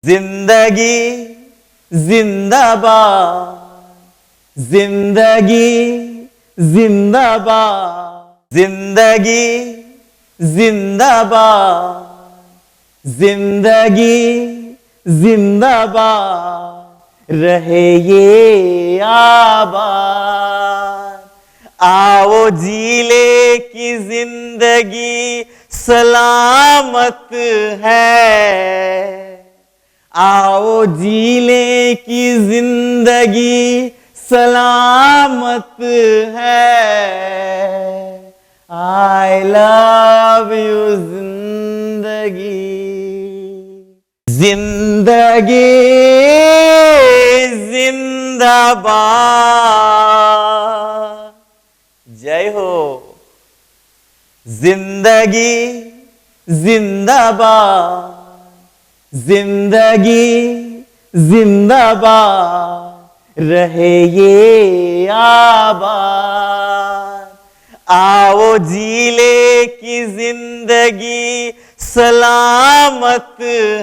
जिंदगी जिंदाबाद, जिंदगी जिंदाबाद, जिंदगी जिंदाबाद, जिंदगी जिंदाबाद रहे ये आबाद। आओ जी ले की जिंदगी सलामत है, आओ जीले की जिंदगी सलामत है। आई लव यू जिंदगी, जिंदगी जिंदाबाद। जय हो। जिंदगी जिंदाबाद, जिंदगी जिंदाबाद रहे ये आबाद। आओ जीले की जिंदगी सलामत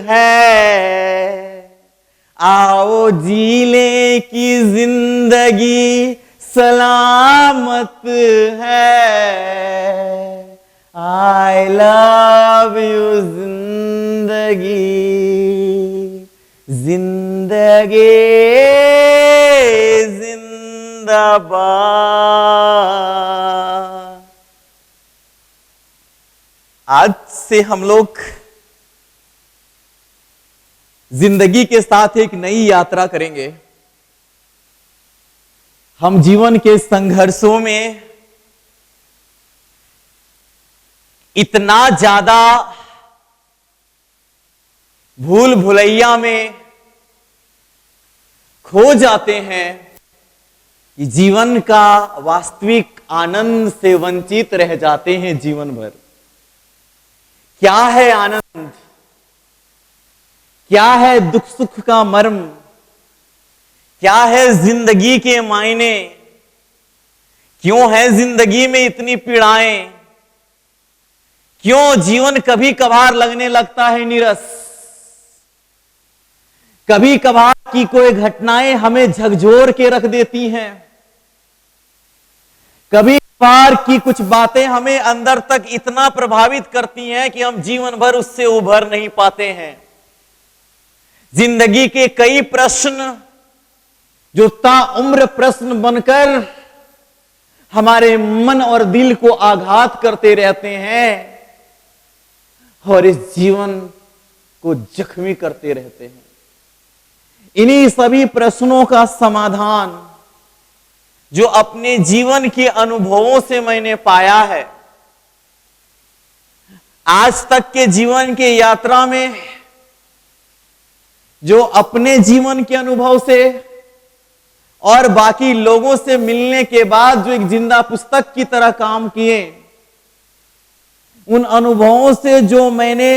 है, आओ जीले की जिंदगी सलामत है। आई लव यू जिंदगी, जिंदगी जिंदाबाद। आज से हम लोग जिंदगी के साथ एक नई यात्रा करेंगे। हम जीवन के संघर्षों में इतना ज्यादा भूल भुलैया में खो जाते हैं कि जीवन का वास्तविक आनंद से वंचित रह जाते हैं जीवन भर। क्या है आनंद, क्या है दुख सुख का मर्म, क्या है जिंदगी के मायने, क्यों है जिंदगी में इतनी पीड़ाएं, क्यों जीवन कभी कभार लगने लगता है नीरस, कभी कभार की कोई घटनाएं हमें झकझोर के रख देती हैं, कभी कभार की कुछ बातें हमें अंदर तक इतना प्रभावित करती हैं कि हम जीवन भर उससे उभर नहीं पाते हैं। जिंदगी के कई प्रश्न जो ताउम्र प्रश्न बनकर हमारे मन और दिल को आघात करते रहते हैं और इस जीवन को जख्मी करते रहते हैं। इन्हीं सभी प्रश्नों का समाधान जो अपने जीवन के अनुभवों से मैंने पाया है, आज तक के जीवन के यात्रा में जो अपने जीवन के अनुभव से और बाकी लोगों से मिलने के बाद जो एक जिंदा पुस्तक की तरह काम किए, उन अनुभवों से जो मैंने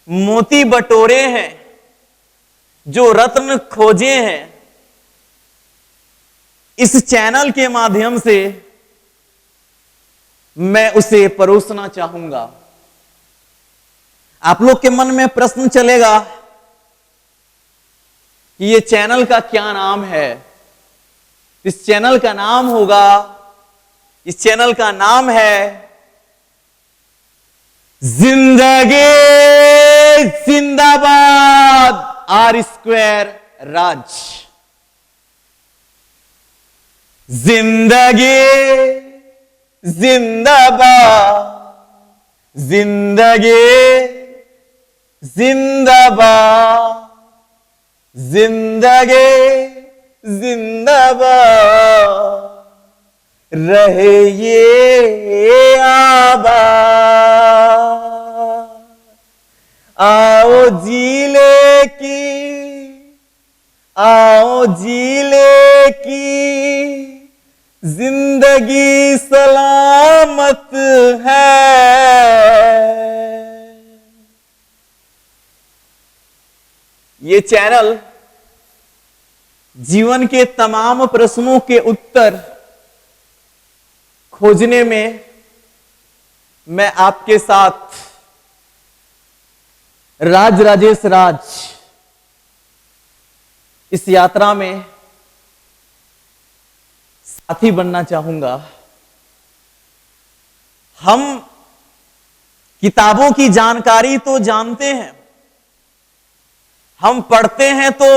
मोती बटोरे हैं, जो रत्न खोजे हैं, इस चैनल के माध्यम से मैं उसे परोसना चाहूंगा। आप लोग के मन में प्रश्न चलेगा कि ये चैनल का क्या नाम है। इस चैनल का नाम होगा, इस चैनल का नाम है जिंदगी जिंदाबाद आर स्क्वायर राज। जिंदगी जिंदाबाद, जिंदगी जिंदाबाद, जिंदगी जिंदाबाद रहे ये आबाद। आओ जीले की, आओ जीले की जिंदगी सलामत है। ये चैनल जीवन के तमाम प्रश्नों के उत्तर खोजने में मैं आपके साथ राज राजेश राज इस यात्रा में साथी बनना चाहूंगा। हम किताबों की जानकारी तो जानते हैं, हम पढ़ते हैं तो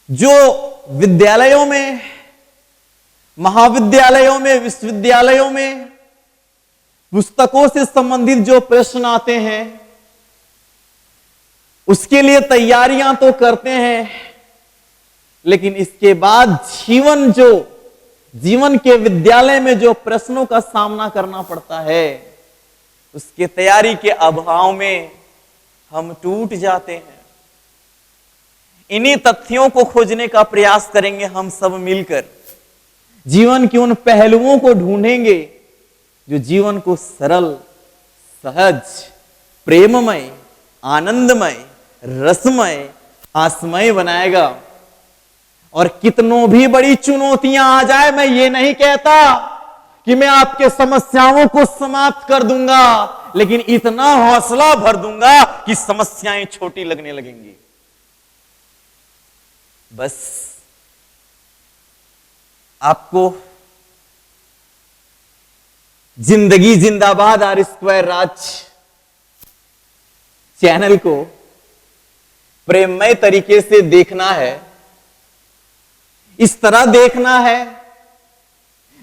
जो विद्यालयों में, महाविद्यालयों में, विश्वविद्यालयों में पुस्तकों से संबंधित जो प्रश्न आते हैं उसके लिए तैयारियां तो करते हैं, लेकिन इसके बाद जीवन के विद्यालय में जो प्रश्नों का सामना करना पड़ता है उसके तैयारी के अभाव में हम टूट जाते हैं। इन्हीं तथ्यों को खोजने का प्रयास करेंगे हम सब मिलकर। जीवन के उन पहलुओं को ढूंढेंगे जो जीवन को सरल, सहज, प्रेममय, आनंदमय, रसमय, हास्यमय बनाएगा। और कितनों भी बड़ी चुनौतियां आ जाए, मैं ये नहीं कहता कि मैं आपके समस्याओं को समाप्त कर दूंगा, लेकिन इतना हौसला भर दूंगा कि समस्याएं छोटी लगने लगेंगी। बस आपको जिंदगी जिंदाबाद आर स्क्वायर राज चैनल को प्रेममय तरीके से देखना है, इस तरह देखना है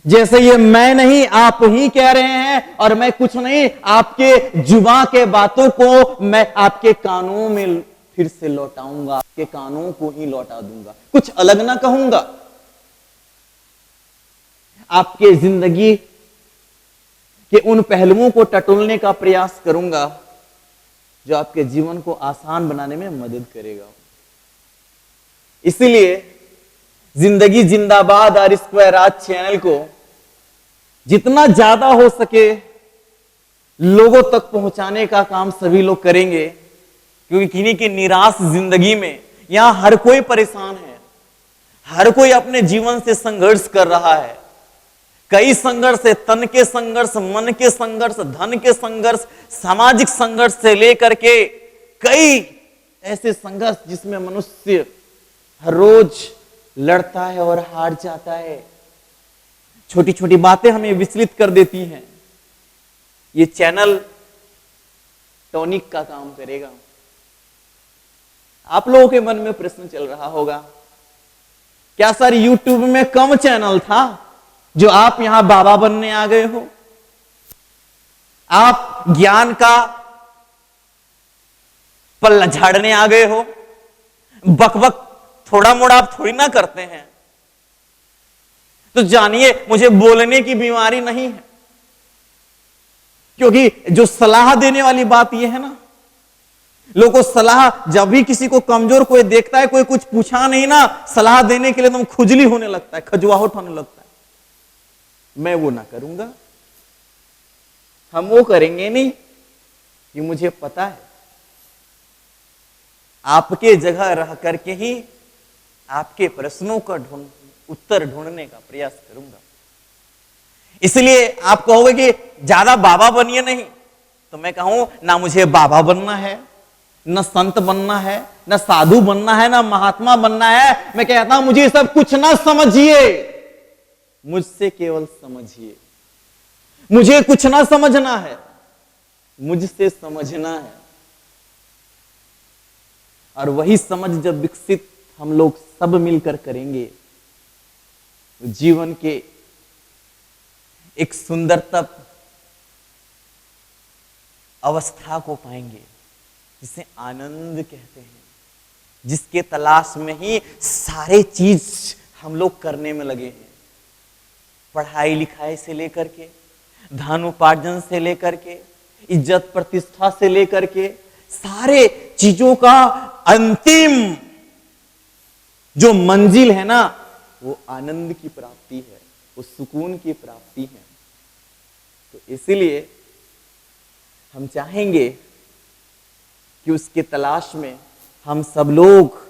जैसे ये मैं नहीं आप ही कह रहे हैं और मैं कुछ नहीं, आपके जुबान के बातों को मैं आपके कानों में फिर से लौटाऊंगा, आपके कानों को ही लौटा दूंगा, कुछ अलग ना कहूंगा। आपके जिंदगी के उन पहलुओं को टटोलने का प्रयास करूंगा जो आपके जीवन को आसान बनाने में मदद करेगा। इसलिए जिंदगी जिंदाबाद आर स्क्वायर राज चैनल को जितना ज्यादा हो सके लोगों तक पहुंचाने का काम सभी लोग करेंगे, क्योंकि किन्हीं की निराश जिंदगी में यहां हर कोई परेशान है, हर कोई अपने जीवन से संघर्ष कर रहा है। कई संघर्ष है, तन के संघर्ष, मन के संघर्ष, धन के संघर्ष, सामाजिक संघर्ष से लेकर के कई ऐसे संघर्ष जिसमें मनुष्य हर रोज लड़ता है और हार जाता है। छोटी छोटी बातें हमें विचलित कर देती हैं। ये चैनल टॉनिक का काम करेगा। आप लोगों के मन में प्रश्न चल रहा होगा, क्या सर यूट्यूब में कम चैनल था जो आप यहां बाबा बनने आ गए हो? आप ज्ञान का पल्ला झाड़ने आ गए हो? बकबक थोड़ा मोड़ा आप थोड़ी ना करते हैं। तो जानिए, मुझे बोलने की बीमारी नहीं है, क्योंकि जो सलाह देने वाली बात यह है ना, लोगों को सलाह, जब भी किसी को कमजोर कोई देखता है, कोई कुछ पूछा नहीं ना, सलाह देने के लिए तुम खुजली होने लगता है, खजुआहट होने लगता है। मैं वो ना करूंगा, हम वो करेंगे नहीं, कि मुझे पता है आपके जगह रह करके ही आपके प्रश्नों का उत्तर ढूंढने का प्रयास करूंगा। इसलिए आप कहोगे कि ज्यादा बाबा बनिए नहीं, तो मैं कहूं ना मुझे बाबा बनना है, न संत बनना है, न साधु बनना है, न महात्मा बनना है। मैं कहता हूं मुझे सब कुछ ना समझिए, मुझसे केवल समझिए। मुझे कुछ ना समझना है, मुझसे समझना है। और वही समझ जब विकसित हम लोग सब मिलकर करेंगे तो जीवन के एक सुंदरतम अवस्था को पाएंगे जिसे आनंद कहते हैं, जिसके तलाश में ही सारे चीज हम लोग करने में लगे हैं। पढ़ाई लिखाई से लेकर के, धन उपार्जन से लेकर के, इज्जत प्रतिष्ठा से लेकर के, सारे चीजों का अंतिम जो मंजिल है ना, वो आनंद की प्राप्ति है, वो सुकून की प्राप्ति है। तो इसीलिए हम चाहेंगे कि उसके तलाश में हम सब लोग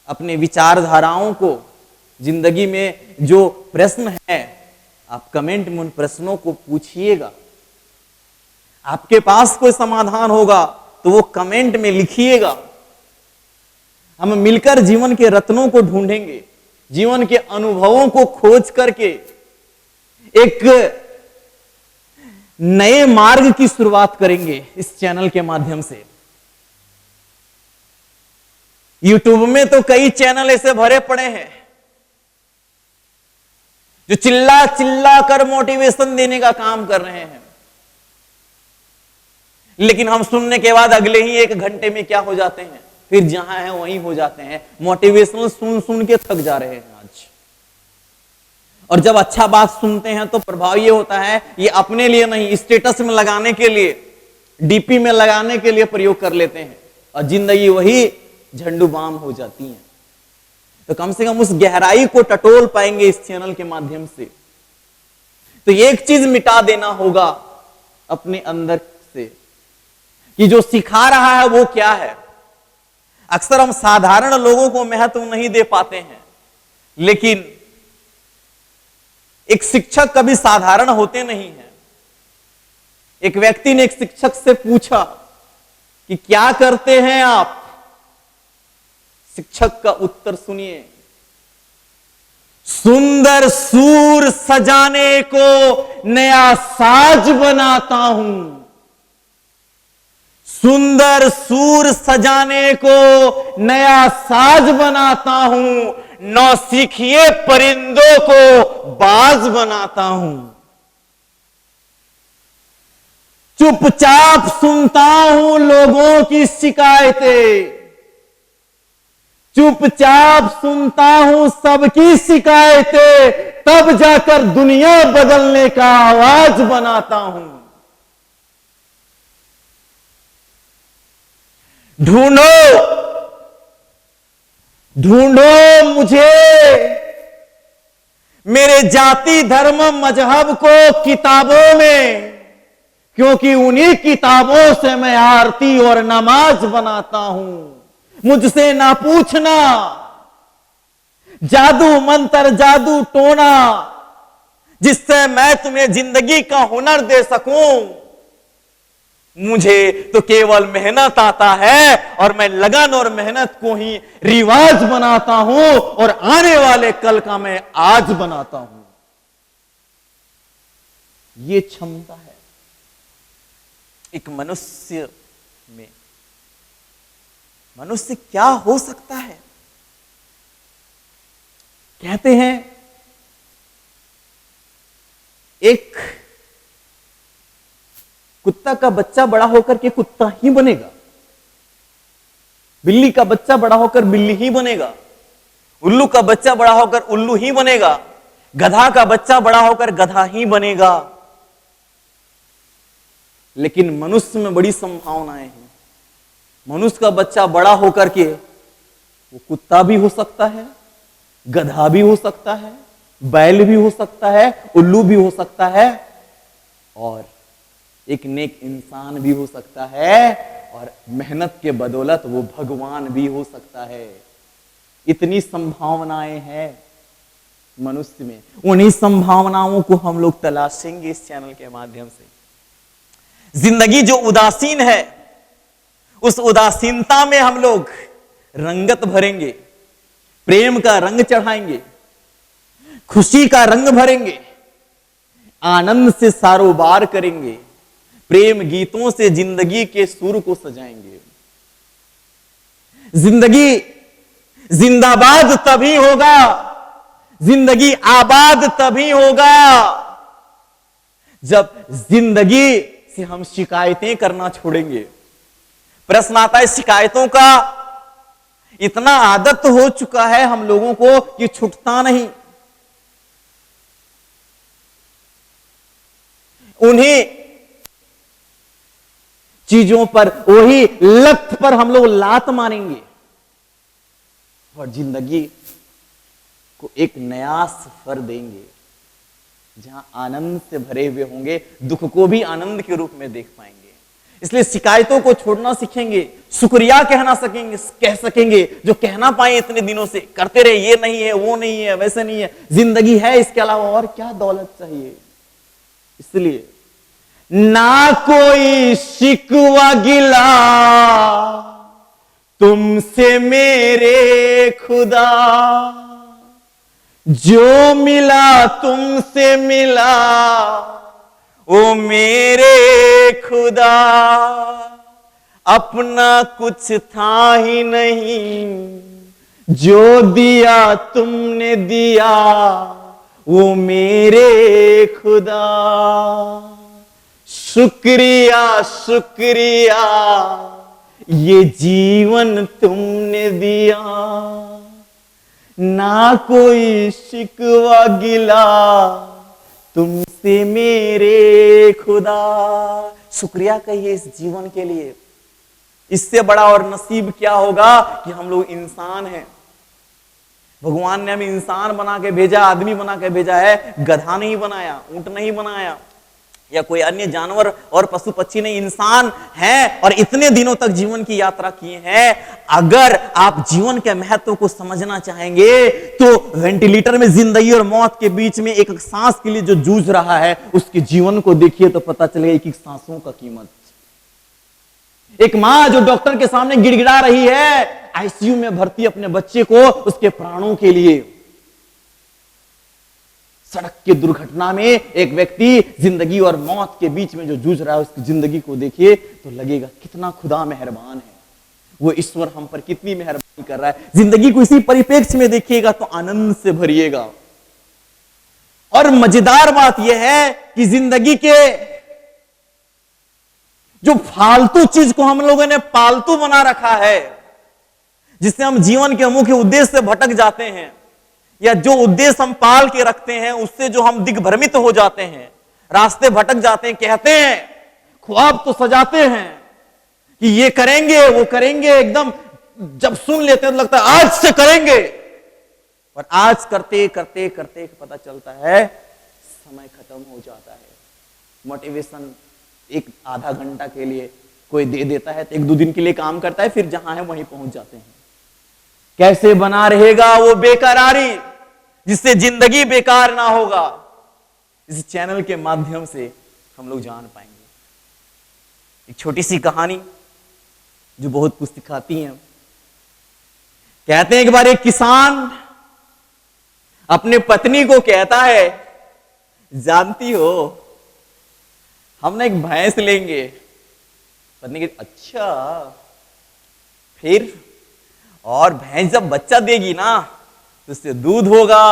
अपने विचारधाराओं को, जिंदगी में जो प्रश्न है, आप कमेंट में उन प्रश्नों को पूछिएगा। आपके पास कोई समाधान होगा तो वो कमेंट में लिखिएगा। हम मिलकर जीवन के रत्नों को ढूंढेंगे, जीवन के अनुभवों को खोज करके एक नए मार्ग की शुरुआत करेंगे इस चैनल के माध्यम से। यूट्यूब में तो कई चैनल ऐसे भरे पड़े हैं जो चिल्ला चिल्ला कर मोटिवेशन देने का काम कर रहे हैं, लेकिन हम सुनने के बाद अगले ही 1 घंटे में क्या हो जाते हैं, फिर जहां है वहीं हो जाते हैं। मोटिवेशनल सुन सुन के थक जा रहे हैं आज। और जब अच्छा बात सुनते हैं तो प्रभाव ये होता है, ये अपने लिए नहीं, स्टेटस में लगाने के लिए, डीपी में लगाने के लिए प्रयोग कर लेते हैं और जिंदगी वही झंडू बाम हो जाती है। तो कम से कम उस गहराई को टटोल पाएंगे इस चैनल के माध्यम से। तो एक चीज मिटा देना होगा अपने अंदर से कि जो सिखा रहा है वो क्या है। अक्सर हम साधारण लोगों को महत्व नहीं दे पाते हैं, लेकिन एक शिक्षक कभी साधारण होते नहीं हैं। एक व्यक्ति ने एक शिक्षक से पूछा कि क्या करते हैं आप। शिक्षक का उत्तर सुनिए, सुंदर सूर सजाने को नया साज बनाता हूं। सुंदर सूर सजाने को नया साज बनाता हूं, नौसिखिए परिंदों को बाज बनाता हूं। चुपचाप सुनता हूं लोगों की शिकायतें, चुपचाप सुनता हूं सबकी शिकायतें, तब जाकर दुनिया बदलने का आवाज बनाता हूं। ढूंढो ढूंढो मुझे, मेरे जाति धर्म मजहब को किताबों में, क्योंकि उन्हीं किताबों से मैं आरती और नमाज बनाता हूं। मुझसे ना पूछना जादू मंत्र जादू टोना जिससे मैं तुम्हें जिंदगी का हुनर दे सकूं। मुझे तो केवल मेहनत आता है और मैं लगन और मेहनत को ही रिवाज बनाता हूं और आने वाले कल का मैं आज बनाता हूं। ये क्षमता है एक मनुष्य में। मनुष्य क्या हो सकता है। कहते हैं एक कुत्ता का बच्चा बड़ा होकर के कुत्ता ही बनेगा, बिल्ली का बच्चा बड़ा होकर बिल्ली ही बनेगा, उल्लू का बच्चा बड़ा होकर उल्लू ही बनेगा, गधा का बच्चा बड़ा होकर गधा ही बनेगा। लेकिन मनुष्य में बड़ी संभावनाएं हैं। मनुष्य का बच्चा बड़ा होकर के वो कुत्ता भी हो सकता है, गधा भी हो सकता है, बैल भी हो सकता है, उल्लू भी हो सकता है और एक नेक इंसान भी हो सकता है और मेहनत के बदौलत वो भगवान भी हो सकता है। इतनी संभावनाएं हैं मनुष्य में। उन्हीं संभावनाओं को हम लोग तलाशेंगे इस चैनल के माध्यम से। जिंदगी जो उदासीन है उस उदासीनता में हम लोग रंगत भरेंगे, प्रेम का रंग चढ़ाएंगे, खुशी का रंग भरेंगे, आनंद से सारोबार करेंगे, प्रेम गीतों से जिंदगी के सुर को सजाएंगे। जिंदगी जिंदाबाद तभी होगा, जिंदगी आबाद तभी होगा जब जिंदगी से हम शिकायतें करना छोड़ेंगे। प्रश्न आता है शिकायतों का इतना आदत हो चुका है हम लोगों को कि छूटता नहीं। उन्हीं चीजों पर, वही लत पर हम लोग लात मारेंगे और जिंदगी को एक नया सफर देंगे जहां आनंद से भरे हुए होंगे, दुख को भी आनंद के रूप में देख पाएंगे। इसलिए शिकायतों को छोड़ना सीखेंगे, शुक्रिया कह सकेंगे जो कहना पाए इतने दिनों से करते रहे, ये नहीं है, वो नहीं है, वैसे नहीं है, जिंदगी है, इसके अलावा और क्या दौलत चाहिए। इसलिए ना कोई शिकवा गिला तुमसे मेरे खुदा, जो मिला तुमसे मिला ओ मेरे खुदा, अपना कुछ था ही नहीं, जो दिया तुमने दिया वो मेरे खुदा। शुक्रिया शुक्रिया ये जीवन तुमने दिया, ना कोई शिकवा गिला तुमसे मेरे खुदा। शुक्रिया कहिए इस जीवन के लिए। इससे बड़ा और नसीब क्या होगा कि हम लोग इंसान हैं। भगवान ने हमें इंसान बना के भेजा, आदमी बना के भेजा है, गधा नहीं बनाया, ऊंट नहीं बनाया या कोई अन्य जानवर और पशु पक्षी नहीं, इंसान हैं और इतने दिनों तक जीवन की यात्रा किए हैं। अगर आप जीवन के महत्व को समझना चाहेंगे तो वेंटिलेटर में जिंदगी और मौत के बीच में एक सांस के लिए जो जूझ रहा है उसके जीवन को देखिए तो पता चलेगा एक एक सांसों का कीमत। एक मां जो डॉक्टर के सामने गिड़गिड़ा रही है आईसीयू में भर्ती अपने बच्चे को उसके प्राणों के लिए। सड़क की दुर्घटना में एक व्यक्ति जिंदगी और मौत के बीच में जो जूझ रहा है उसकी जिंदगी को देखिए तो लगेगा कितना खुदा मेहरबान है, वो ईश्वर हम पर कितनी मेहरबानी कर रहा है। जिंदगी को इसी परिप्रेक्ष्य में देखिएगा तो आनंद से भरिएगा। और मजेदार बात यह है कि जिंदगी के जो फालतू चीज को हम लोगों ने पालतू बना रखा है, जिससे हम जीवन के मुख्य उद्देश्य से भटक जाते हैं, या जो उद्देश्य हम पाल के रखते हैं उससे जो हम दिग्भ्रमित हो जाते हैं, रास्ते भटक जाते हैं, कहते हैं, ख्वाब तो सजाते हैं कि ये करेंगे वो करेंगे, एकदम जब सुन लेते हैं तो लगता है आज से करेंगे, और आज करते करते करते पता चलता है समय खत्म हो जाता है। मोटिवेशन एक आधा घंटा के लिए कोई दे देता है तो एक दो दिन के लिए काम करता है, फिर जहां है वहीं पहुंच जाते हैं। कैसे बना रहेगा वो बेकरारी जिससे जिंदगी बेकार ना होगा, इस चैनल के माध्यम से हम लोग जान पाएंगे। एक छोटी सी कहानी जो बहुत कुछ सिखाती है। कहते हैं एक बार एक किसान अपने पत्नी को कहता है, जानती हो हम ना एक भैंस लेंगे। पत्नी कहती अच्छा फिर, और भैंस जब बच्चा देगी ना तो उससे दूध होगा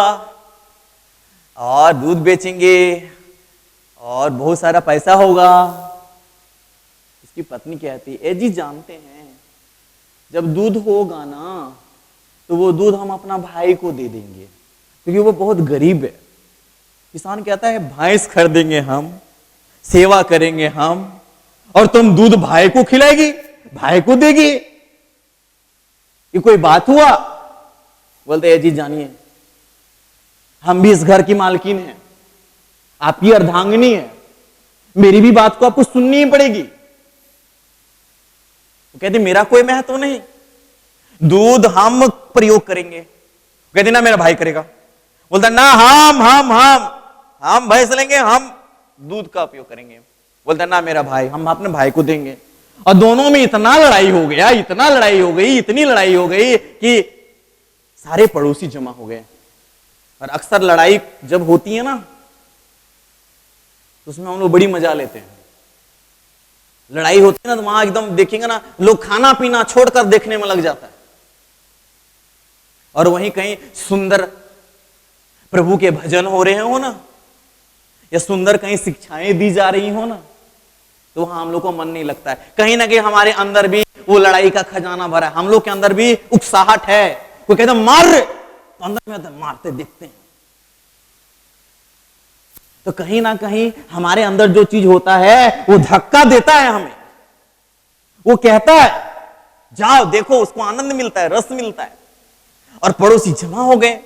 और दूध बेचेंगे और बहुत सारा पैसा होगा। इसकी पत्नी कहती ए जी जानते हैं जब दूध होगा ना तो वो दूध हम अपना भाई को दे देंगे क्योंकि वो बहुत गरीब है। किसान कहता है भैंस खरीदेंगे हम, सेवा करेंगे हम, और तुम दूध भाई को खिलाएगी, भाई को देगी, ये कोई बात हुआ? बोलते हैं जी जानिए हम भी इस घर की मालकिन हैं, आपकी अर्धांगिनी है, मेरी भी बात को आपको सुननी ही पड़ेगी। वो कहते मेरा कोई महत्व नहीं, दूध हम प्रयोग करेंगे। कहते ना मेरा भाई करेगा। बोलता ना हम भैंस लेंगे, हम दूध का उपयोग करेंगे। बोलता ना मेरा भाई, हम अपने भाई को देंगे। और दोनों में इतना लड़ाई हो गया, इतना लड़ाई हो गई, इतनी लड़ाई हो गई कि सारे पड़ोसी जमा हो गए। और अक्सर लड़ाई जब होती है ना तो उसमें हम लोग बड़ी मजा लेते हैं। लड़ाई होती है ना तो वहां एकदम देखेंगे ना लोग खाना पीना छोड़कर देखने में लग जाता है। और वहीं कहीं सुंदर प्रभु के भजन हो रहे हो ना, या सुंदर कहीं शिक्षाएं दी जा रही हो ना, तो वहां हम लोग को मन नहीं लगता है। कहीं ना कहीं हमारे अंदर भी वो लड़ाई का खजाना भरा है, हम लोग के अंदर भी उत्साहट है। कोई कहता मार तो अंदर में मारते देखते हैं। तो कहीं ना कहीं हमारे अंदर जो चीज होता है वो धक्का देता है हमें, वो कहता है जाओ देखो, उसको आनंद मिलता है, रस मिलता है। और पड़ोसी जमा हो गए,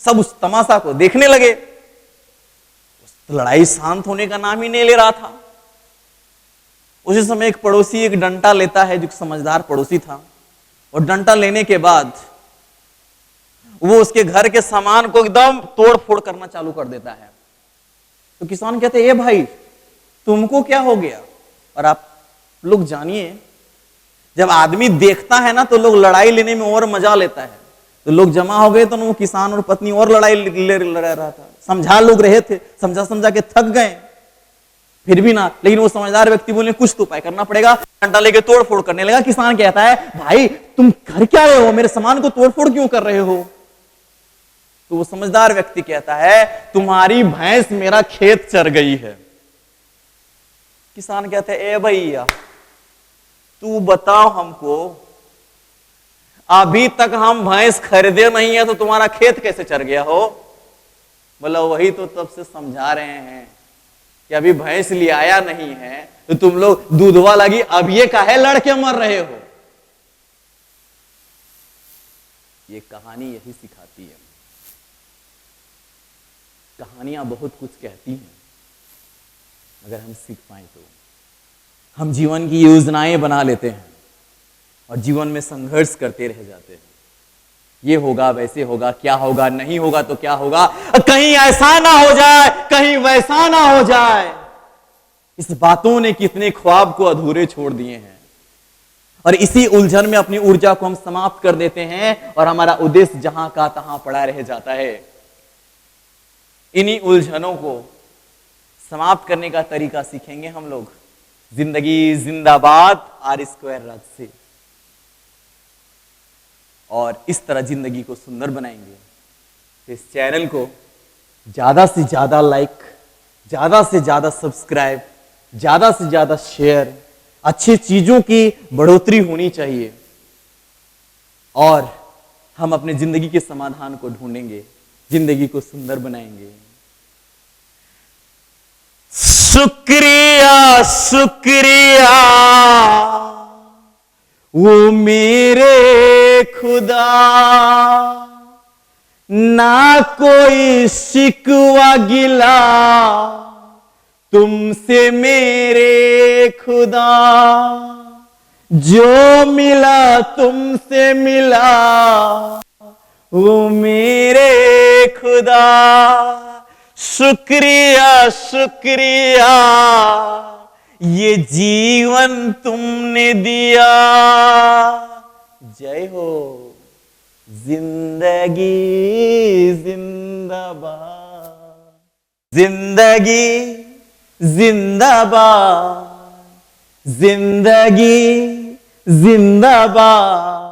सब उस तमाशा को देखने लगे। लड़ाई शांत होने का नाम ही नहीं ले रहा था। उसी समय एक पड़ोसी एक डंडा लेता है, जो समझदार पड़ोसी था, और डंडा लेने के बाद वो उसके घर के सामान को एकदम तोड़ फोड़ करना चालू कर देता है। तो किसान कहते ए भाई तुमको क्या हो गया। और आप लोग जानिए, जब आदमी देखता है ना तो लोग लड़ाई लेने में और मजा लेता है। तो लोग जमा हो गए तो वो किसान और पत्नी और लड़ाई ले रहा था। समझा लोग रहे थे, समझा समझा के थक गए, फिर भी ना। लेकिन वो समझदार व्यक्ति बोले कुछ तो उपाय करना पड़ेगा। डंडा लेके तोड़ फोड़ करने लगा। किसान कहता है भाई तुम कर क्या रहे हो, मेरे सामान को तोड़ फोड़ क्यों कर रहे हो। तो वो समझदार व्यक्ति कहता है तुम्हारी भैंस मेरा खेत चर गई है। किसान कहते हैं ए भैया तू बताओ हमको, अभी तक हम भैंस खरीदे नहीं है तो तुम्हारा खेत कैसे चर गया हो। बोला वही तो तब से समझा रहे हैं कि अभी भैंस ले आया नहीं है तो तुम लोग दूधवा लगी, अब ये काहे लड़के मर रहे हो। ये कहानी यही सिखाती है। कहानियां बहुत कुछ कहती हैं, अगर हम सीख पाए तो। हम जीवन की योजनाएं बना लेते हैं और जीवन में संघर्ष करते रह जाते हैं। ये होगा वैसे होगा, क्या होगा, नहीं होगा तो क्या होगा, कहीं ऐसा ना हो जाए, कहीं वैसा ना हो जाए। इस बातों ने कितने ख्वाब को अधूरे छोड़ दिए हैं और इसी उलझन में अपनी ऊर्जा को हम समाप्त कर देते हैं और हमारा उद्देश्य जहां का तहां पड़ा रह जाता है। इन्हीं उलझनों को समाप्त करने का तरीका सीखेंगे हम लोग जिंदगी जिंदाबाद R² रग से, और इस तरह जिंदगी को सुंदर बनाएंगे। तो इस चैनल को ज्यादा से ज्यादा लाइक, ज्यादा से ज्यादा सब्सक्राइब, ज्यादा से ज्यादा शेयर, अच्छी चीजों की बढ़ोतरी होनी चाहिए और हम अपने जिंदगी के समाधान को ढूंढेंगे, जिंदगी को सुंदर बनाएंगे। शुक्रिया शुक्रिया वो मेरे खुदा, ना कोई शिकवा गिला तुमसे मेरे खुदा, जो मिला तुमसे मिला वो मेरे खुदा। शुक्रिया शुक्रिया ये जीवन तुमने दिया। जय हो जिंदगी जिंदाबाद, जिंदगी जिंदाबाद, जिंदगी जिंदाबाद।